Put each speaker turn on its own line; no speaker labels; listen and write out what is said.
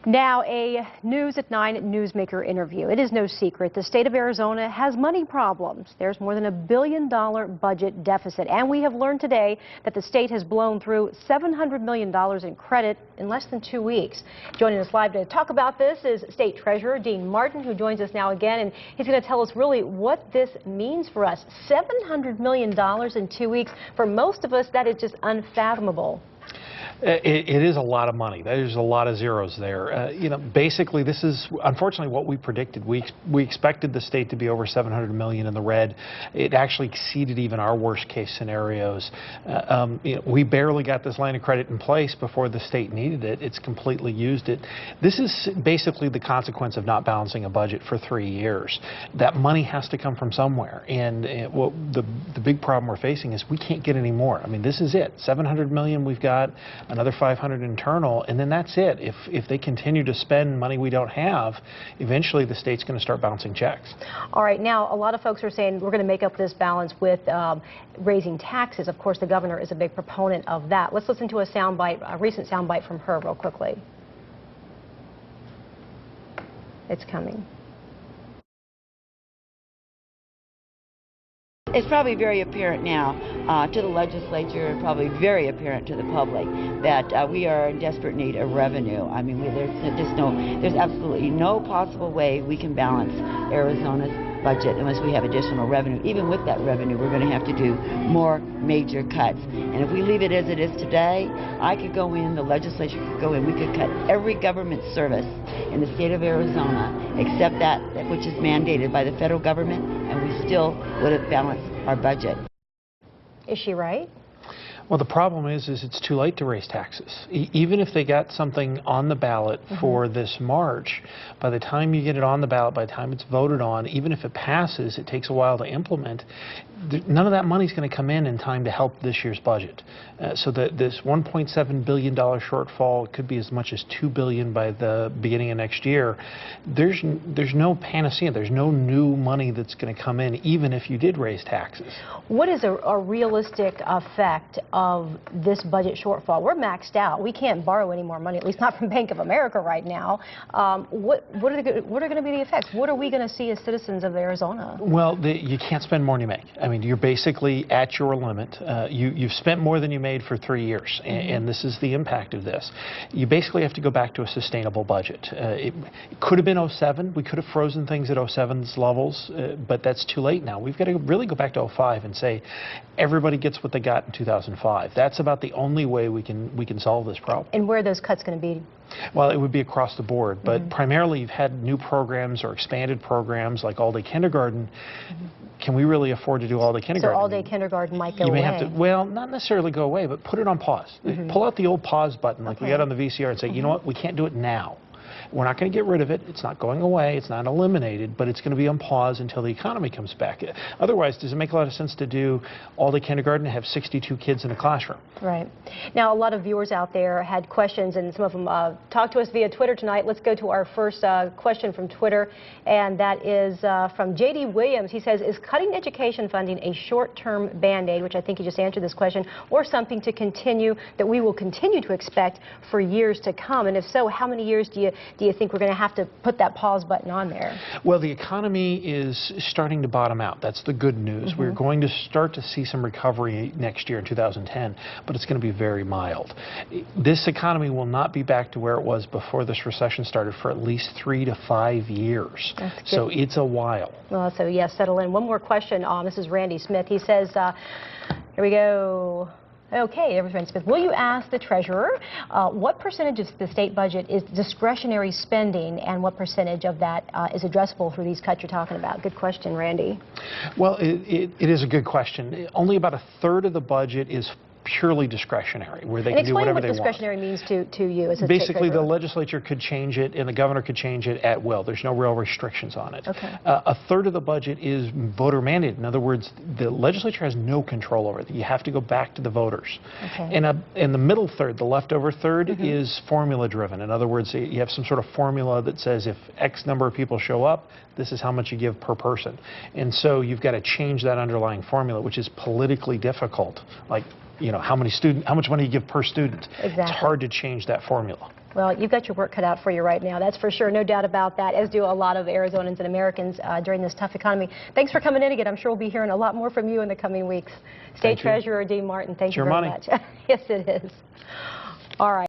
Now, a News at 9 newsmaker interview. It is no secret the state of Arizona has money problems. There's more than $1 billion budget deficit, and we have learned today that the state has blown through $700 million in credit in less than 2 weeks. Joining us live to talk about this is State Treasurer Dean Martin, who joins us now again, and he's going to tell us really what this means for us. $700 million in 2 weeks. For most of us, that is just unfathomable.
It is a lot of money. There's a lot of zeros there. Basically, this is unfortunately what we predicted. We expected the state to be over $700 million in the red. It actually exceeded even our worst case scenarios. We barely got this line of credit in place before the state needed it. It's completely used it. This is basically the consequence of not balancing a budget for 3 years. That money has to come from somewhere, and the big problem we're facing is we can't get any more. I mean, this is it. $700 million we've got. Another 500 internal, and then that's it. If they continue to spend money we don't have, eventually the state's going to start bouncing checks. All
right, now a lot of folks are saying we're going to make up this balance with raising taxes. Of course, the governor is a big proponent of that. Let's listen to a recent soundbite from her real quickly. It's coming.
It's probably very apparent now to the legislature and probably very apparent to the public that we are in desperate need of revenue. I mean, there's absolutely no possible way we can balance Arizona's budget unless we have additional revenue. Even with that revenue, we're going to have to do more major cuts. And if we leave it as it is today, I could go in, the legislature could go in, we could cut every government service in the state of Arizona except that which is mandated by the federal government, and we still would have balanced our budget.
Is she right?
Well, the problem is it's too late to raise taxes. Even if they got something on the ballot for this March, by the time you get it on the ballot, by the time it's voted on, even if it passes, it takes a while to implement. None of that money is going to come in time to help this year's budget. So this $1.7 billion shortfall could be as much as $2 billion by the beginning of next year. There's no panacea. There's no new money that's going to come in, even if you did raise taxes.
What is a realistic effect of this budget shortfall? We're maxed out. We can't borrow any more money, at least not from Bank of America right now. What are going to be the effects? What are we going to see as citizens of Arizona?
Well, you can't spend more than you make. I mean, you're basically at your limit. You've spent more than you made for 3 years, and this is the impact of this. You basically have to go back to a sustainable budget. It could have been 07. We could have frozen things at 07's levels, but that's too late now. We've got to really go back to 05 and say everybody gets what they got in 2005. That's about the only way we can solve this problem.
And where are those cuts going to be?
Well, it would be across the board, but primarily you've had new programs or expanded programs like all-day kindergarten. Can we really afford to do all-day kindergarten?
So all-day kindergarten might go away?
You may have to, well, not necessarily go away, but put it on pause. Pull out the old pause button like we had on the VCR and say, you know what, we can't do it now. We're not going to get rid of it. It's not going away. It's not eliminated, but it's going to be on pause until the economy comes back. Otherwise, does it make a lot of sense to do all-day kindergarten and have 62 kids in a classroom?
Right. Now, a lot of viewers out there had questions, and some of them talked to us via Twitter tonight. Let's go to our first question from Twitter, and that is from J.D. Williams. He says, is cutting education funding a short-term Band-Aid, which I think you just answered this question, or something to continue that we will continue to expect for years to come? And if so, how many years do you think we're going to have to put that pause button on there?
Well, the economy is starting to bottom out. That's the good news. We're going to start to see some recovery next year in 2010, but it's going to be very mild. This economy will not be back to where it was before this recession started for at least 3 to 5 years. So it's a while.
Well, so yes, settle in. One more question. This is Randy Smith. He says, here we go. Okay, Reverend Smith, will you ask the treasurer what percentage of the state budget is discretionary spending and what percentage of that is addressable through these cuts you're talking about? Good question, Randy.
Well, it is a good question. Only about 1/3 of the budget is purely discretionary, where they can do whatever they want.
Explain what discretionary means to you as a
Basically, the legislature could change it and the governor could change it at will. There's no real restrictions on it.
Okay.
1/3 of the budget is voter mandated. In other words, the legislature has no control over it. You have to go back to the voters.
Okay.
And the middle third, the leftover third, is formula driven. In other words, you have some sort of formula that says if X number of people show up, this is how much you give per person. And so you've got to change that underlying formula, which is politically difficult. Like, how much money you give per student.
Exactly.
It's hard to change that formula.
Well, you've got your work cut out for you right now. That's for sure. No doubt about that, as do a lot of Arizonans and Americans during this tough economy. Thanks for coming in again. I'm sure we'll be hearing a lot more from you in the coming weeks. State Treasurer Dean Martin, thank you very much. Yes, it is. All right.